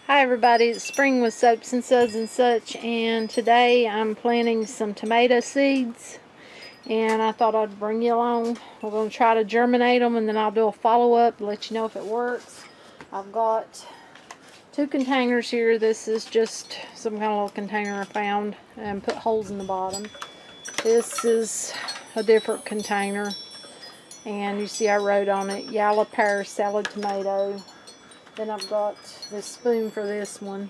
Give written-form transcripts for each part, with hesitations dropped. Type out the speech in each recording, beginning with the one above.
Hi everybody, it's Spring with Soaps and Suds and such, and today I'm planting some tomato seeds, and I thought I'd bring you along. We're going to try to germinate them, and then I'll do a follow-up to let you know if it works. I've got 2 containers here. This is just some kind of little container I found and put holes in the bottom. This is a different container, and you see I wrote on it yellow pear salad tomato. Then I've got this spoon for this one.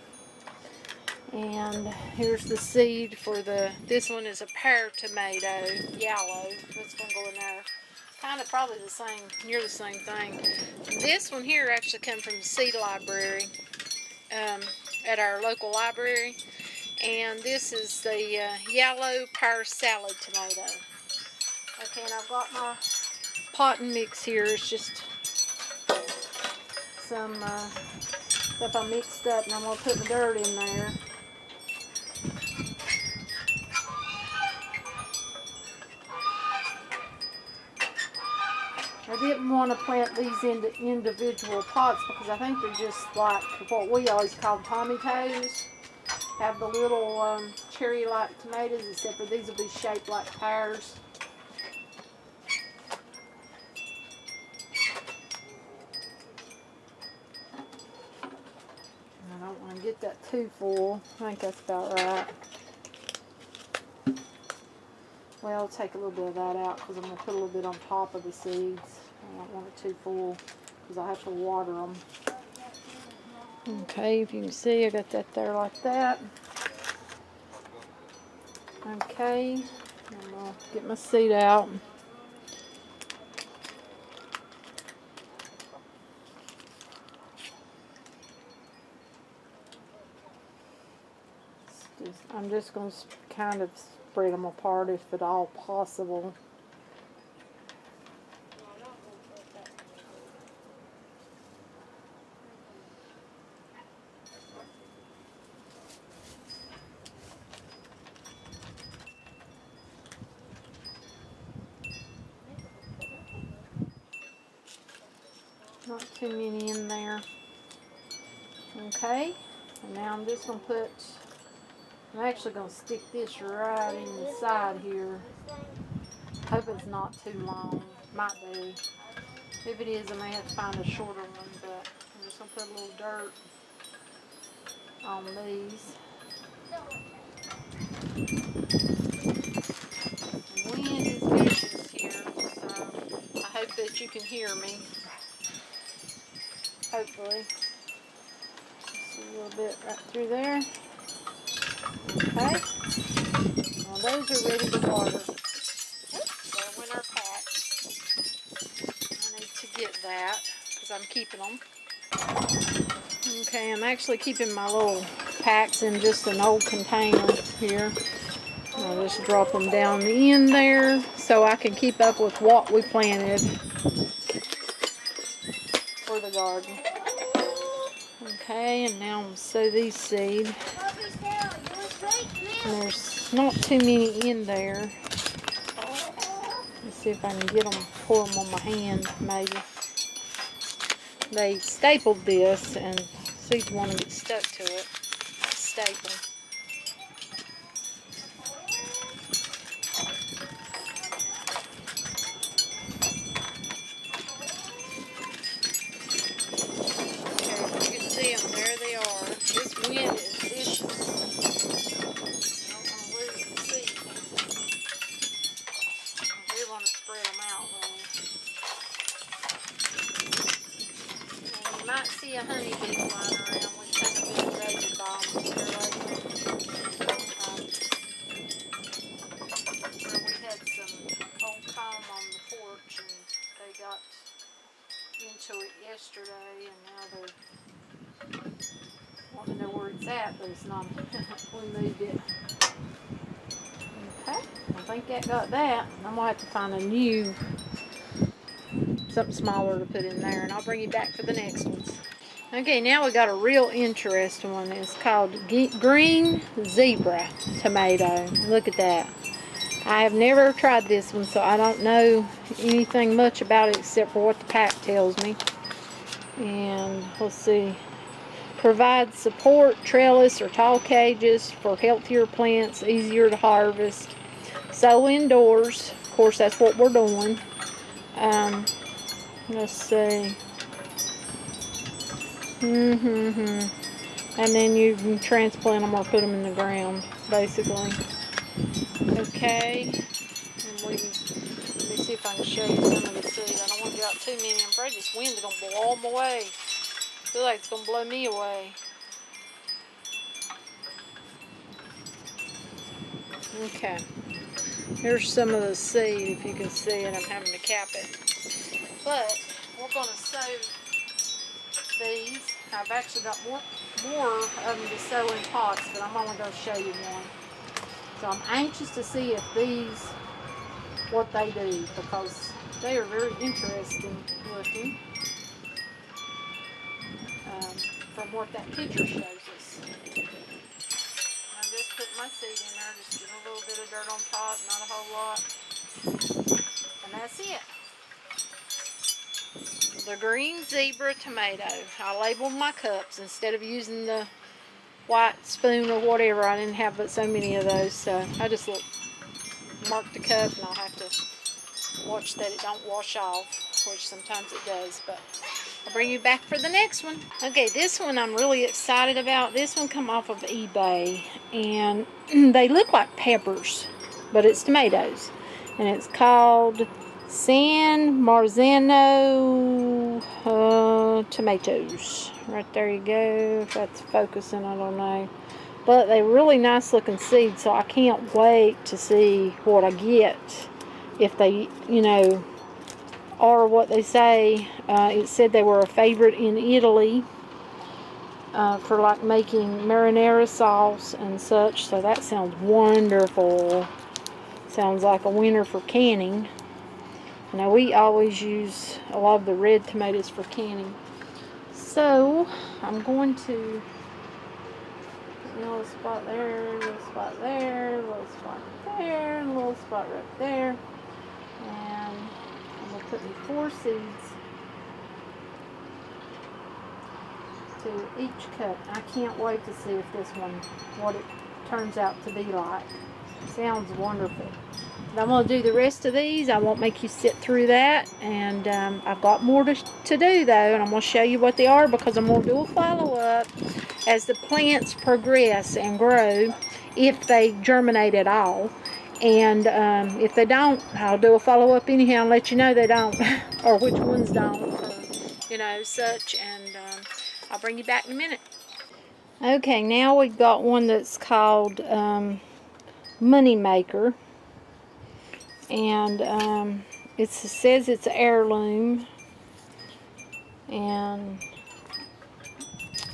And here's the seed for this one is a pear tomato, yellow. That's going to go in there. Kind of probably the same, near the same thing. This one here actually came from the seed library at our local library. And this is the yellow pear salad tomato. Okay, and I've got my potting mix here. It's just some stuff I mixed up, and I'm going to put the dirt in there. I didn't want to plant these into individual pots because I think they're just like what we always call Tommy toes. Have the little cherry-like tomatoes, except for these will be shaped like pears. I don't want to get that too full. I think that's about right. Well, I'll take a little bit of that out because I'm going to put a little bit on top of the seeds. I don't want it too full because I have to water them. Okay, if you can see, I got that there like that. Okay, I'm going to get my seed out. I'm just going to kind of spread them apart if at all possible. Not too many in there. Okay, and now I'm just going to put, I'm actually going to stick this right in the side here. Hope it's not too long. Might be. If it is, I may have to find a shorter one, but I'm just going to put a little dirt on these. The wind is vicious here, so I hope that you can hear me. Hopefully. Just a little bit right through there. Okay. Well, those are ready to water. They're winter packs. I need to get that because I'm keeping them. Okay, I'm actually keeping my little packs in just an old container here. I'll just drop them down in there so I can keep up with what we planted for the garden. Okay, and now I'm going to sow these seeds. And there's not too many in there. Let's see if I can get them, pour them on my hand, maybe. They stapled this, and seeds want to get stuck to it. Staple. Might see a honeybee flying around. We kind of been raided by them here lately. We had some old comb on the porch, and they got into it yesterday, and now they're wanting to know where it's at, but it's not. We moved it. Okay, I think that got that. I'm gonna have to find a new. Something smaller to put in there, and I'll bring you back for the next ones. Okay, now we got a real interesting one. It's called green zebra tomato. Look at that. I have never tried this one, so I don't know anything much about it except for what the pack tells me. And let's see. Provide support, trellis, or tall cages for healthier plants, easier to harvest. Sow indoors. Of course, that's what we're doing. Let's see. And then you can transplant them or put them in the ground, basically. Okay. And let me see if I can show you some of the seeds. I don't want to get out too many. I'm afraid this wind's going to blow them away. I feel like it's going to blow me away. Okay. Here's some of the seed, if you can see it. I'm having to cap it. But we're going to sow these. I've actually got more of them to sow in pots, but I'm only going to show you one. So I'm anxious to see if these, what they do, because they are very interesting looking from what that picture shows us. I'm just putting my seed in there, just getting a little bit of dirt on top, not a whole lot, and that's it. The green zebra tomato. I labeled my cups instead of using the white spoon or whatever. I didn't have but so many of those, so I just marked the cup, and I'll have to watch that it don't wash off, which sometimes it does, but I'll bring you back for the next one. Okay, this one I'm really excited about. This one come off of eBay, and they look like peppers, but it's tomatoes, and it's called Marzano tomatoes. Right there you go. If that's focusing, I don't know. But they're really nice looking seeds, so I can't wait to see what I get. If they, you know, are what they say. It said they were a favorite in Italy for like making marinara sauce and such. So that sounds wonderful. Sounds like a winner for canning. Now we always use a lot of the red tomatoes for canning. So I'm going to put a little spot there, a little spot there, a little spot there, and a little spot right there. And I'm going to put me 4 seeds to each cup. I can't wait to see if this one, what it turns out to be like. Sounds wonderful. But I'm going to do the rest of these. I won't make you sit through that. And I've got more to do, though. And I'm going to show you what they are, because I'm going to do a follow-up as the plants progress and grow, if they germinate at all. And if they don't, I'll do a follow-up anyhow and let you know they don't, or which ones don't, or, you know, such. And I'll bring you back in a minute. Okay, now we've got one that's called Moneymaker. And it says it's heirloom, and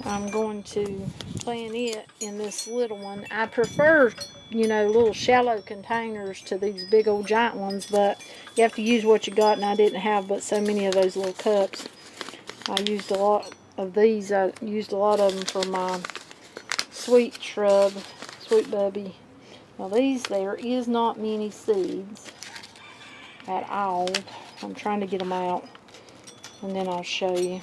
I'm going to plant it in this little one. I prefer, you know, little shallow containers to these big old giant ones, but you have to use what you got, and I didn't have but so many of those little cups. I used a lot of these. I used a lot of them for my sweet shrub, sweet bubby. Now these, there is not many seeds at all. I'm trying to get them out, and then I'll show you.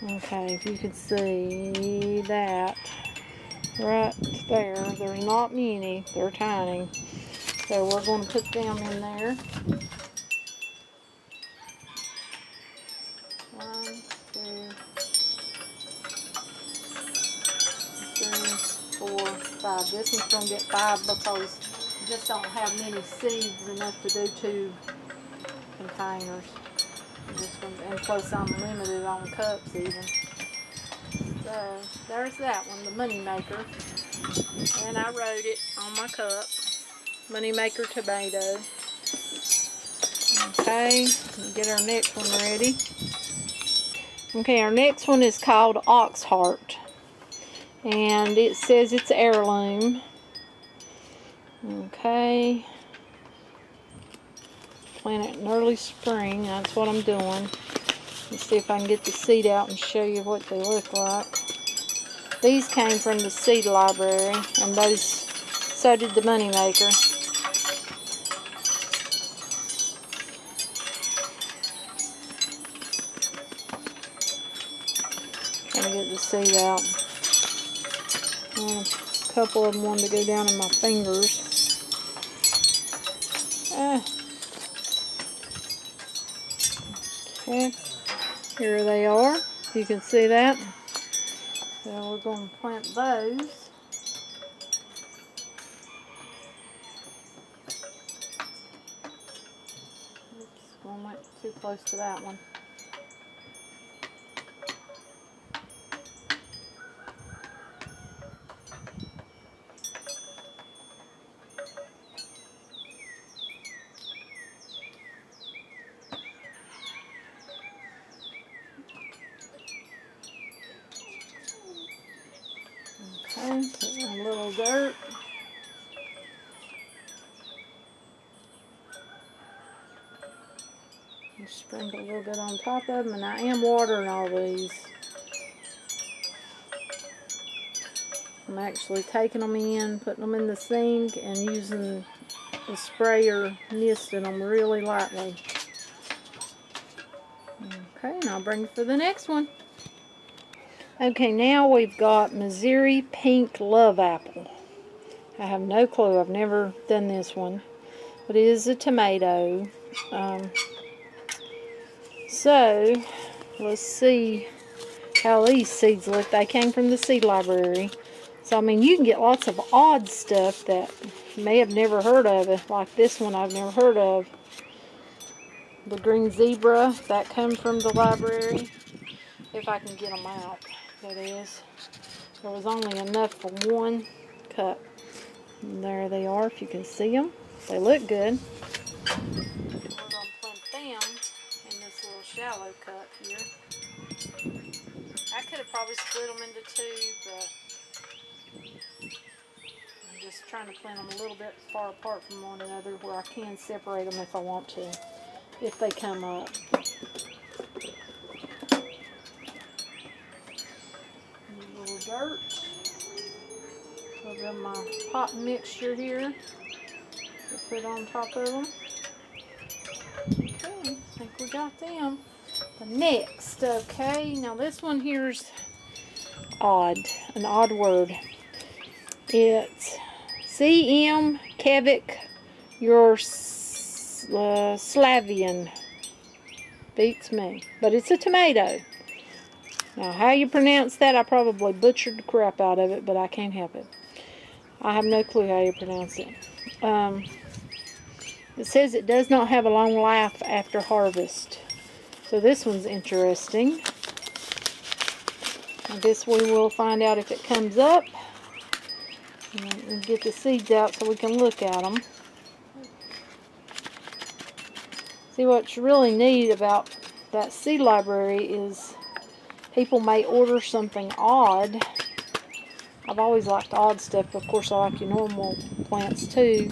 Okay, if you can see that right there, there's not many. They're tiny, so we're going to put them in there. 1, 2, 3, 4, 5. This one's going to get 5 because just don't have many seeds enough to do 2 containers. And plus I'm limited on cups even. So there's that one, the Moneymaker. And I wrote it on my cup. Moneymaker Tomato. Okay, we'll get our next one ready. Okay, our next one is called Oxheart. And it says it's heirloom. Okay, plant it in early spring. That's what I'm doing. Let's see if I can get the seed out and show you what they look like. These came from the seed library, and those, so did the Moneymaker. Trying to get see that. A couple of them wanted to go down in my fingers. Okay, here they are. You can see that. So we're going to plant those. Oops, I went too close to that one. Okay, put a little dirt. And sprinkle a little bit on top of them, and I am watering all these. I'm actually taking them in, putting them in the sink, and using the sprayer, misting them really lightly. Okay, and I'll bring it for the next one. Okay, now we've got Missouri Pink Love Apple. I have no clue. I've never done this one. But it is a tomato. So, let's see how these seeds look. They came from the seed library. So, I mean, you can get lots of odd stuff that you may have never heard of. Like this one I've never heard of. The green zebra, that come from the library. If I can get them out, that is. There was only enough for one cup. And there they are, if you can see them. They look good. We're going to plant them in this little shallow cup here. I could have probably split them into two, but I'm just trying to plant them a little bit far apart from one another where I can separate them if I want to, if they come up. A little dirt. A little bit of my pot mixture here to put on top of them. Okay, I think we got them. The next, okay, now this one here's odd, an odd word. It's CM Kavik, your Slavian. Beats me. But it's a tomato. Now, how you pronounce that, I probably butchered the crap out of it, but I can't help it. I have no clue how you pronounce it. It says it does not have a long life after harvest. So this one's interesting. I guess we will find out if it comes up. And get the seeds out so we can look at them. See, what's really neat about that seed library is people may order something odd. I've always liked odd stuff. Of course, I like your normal plants too,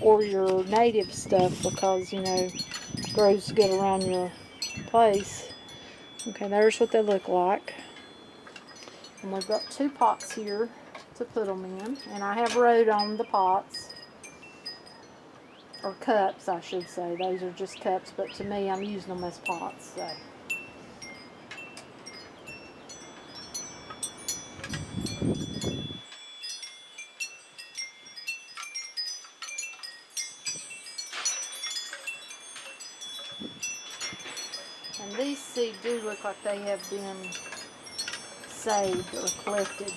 or your native stuff because, you know, it grows good around your place. Okay, there's what they look like. And we've got two pots here to put them in. And I have wrote on the pots, or cups, I should say. Those are just cups, but to me, I'm using them as pots. So. And these seeds do look like they have been saved or collected,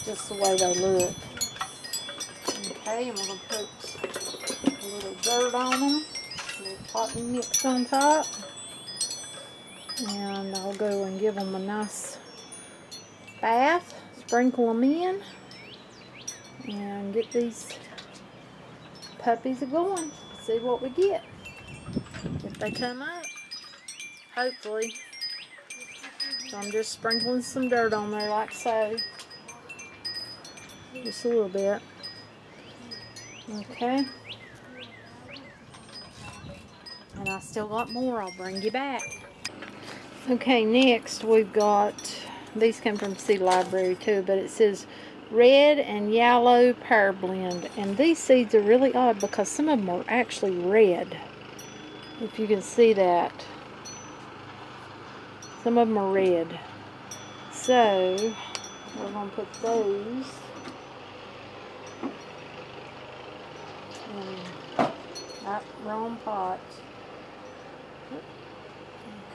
just the way they look. Okay, and we're going to put a little dirt on them, a little pot mix on top, and I'll go and give them a nice bath, sprinkle them in, and get these puppies going. See what we get. If they come up, hopefully. So I'm just sprinkling some dirt on there like so. Just a little bit. Okay. And I still got more. I'll bring you back. Okay, next we've got, these come from Seed Library too, but it says red and yellow pear blend. And these seeds are really odd because some of them are actually red. If you can see that. Some of them are red. So we're going to put those in that wrong pot.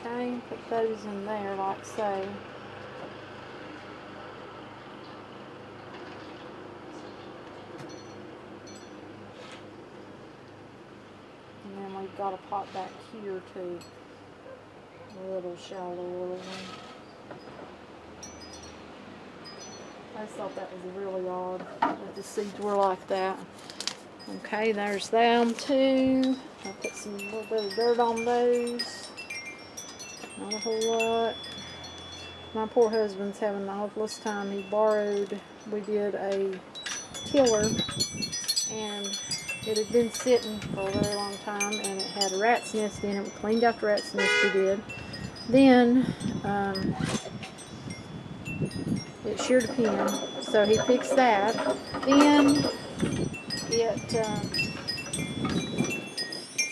Okay, put those in there like so. And then we've got a pot back here too. A little shallow little one. I just thought that was really odd that the seeds were like that. Okay, there's them too. I'll put some little bit of dirt on those. Not a whole lot. My poor husband's having the awfulest time. He borrowed, we did a tiller, and it had been sitting for a very long time, and it had a rat's nest in it. We cleaned out the rat's nest, we did. Then, it sheared a pin, so he fixed that. Then,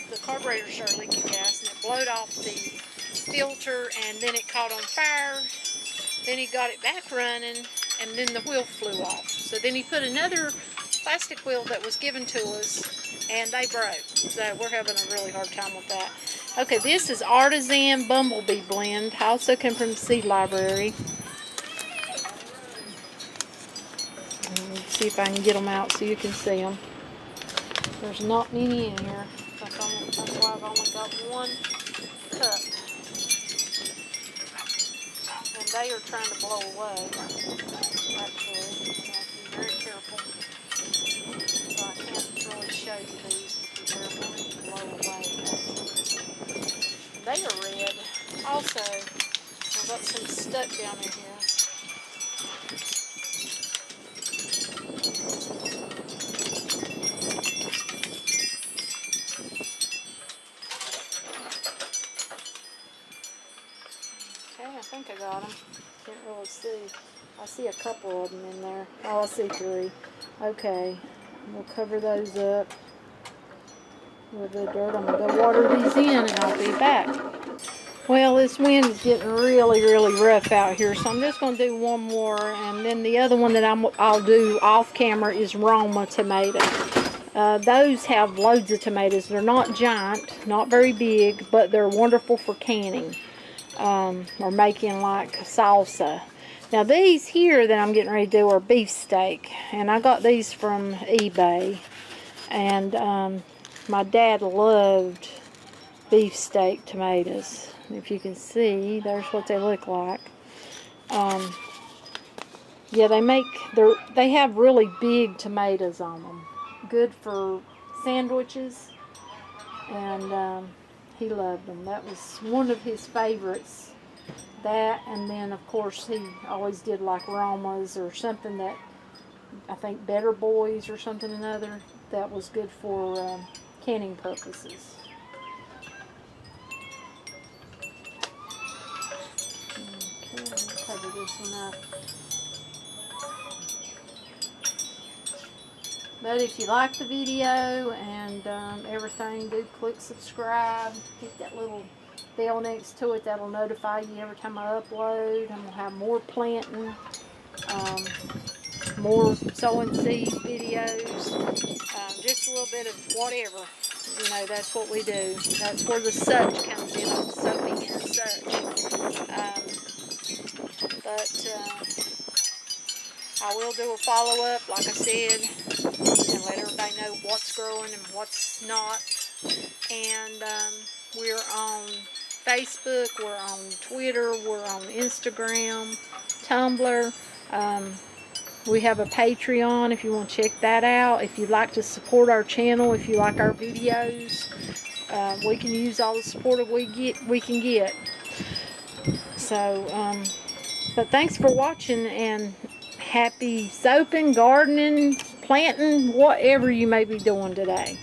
the carburetor started leaking gas, and it blowed off the filter, and then it caught on fire. Then he got it back running, and then the wheel flew off. So then he put another plastic wheel that was given to us, and they broke. So we're having a really hard time with that. Okay, this is Artisan Bumblebee Blend. I also come from the seed library. Let's see if I can get them out so you can see them. There's not many in here. That's why I've only got one cup. And they are trying to blow away, actually. You have to be very careful. So I can't really show you these because they're going to blow away. They are red. Also, I've got some stuck down in here. I think I got them. Can't really see. I see a couple of them in there. Oh, I see 3. Okay, we'll cover those up with the dirt. I'm going to go water these in and I'll be back. Well, this wind is getting really, really rough out here, so I'm just going to do one more, and then the other one that I'll do off camera is Roma tomato. Those have loads of tomatoes. They're not giant, not very big, but they're wonderful for canning. Or making like salsa. Now these here that I'm getting ready to do are beefsteak, and I got these from eBay, and my dad loved beefsteak tomatoes. If you can see, there's what they look like. Yeah, they have really big tomatoes on them. Good for sandwiches, and he loved them. That was one of his favorites. That, and then of course he always did like Romas or something that, I think Better Boys or something another, that was good for canning purposes. Okay, I'll cover this one up. But if you like the video and everything, do click subscribe. Hit that little bell next to it. That'll notify you every time I upload. I'm going to have more planting, more sowing seed videos, just a little bit of whatever. You know, that's what we do. That's where the Suds comes in, on soaking and such. I will do a follow-up, like I said, and let everybody know what's growing and what's not. And we're on Facebook, we're on Twitter, we're on Instagram, Tumblr. We have a Patreon if you want to check that out. If you'd like to support our channel, if you like our videos, we can use all the support we can get. So, but thanks for watching, and happy soaping, gardening, planting, whatever you may be doing today.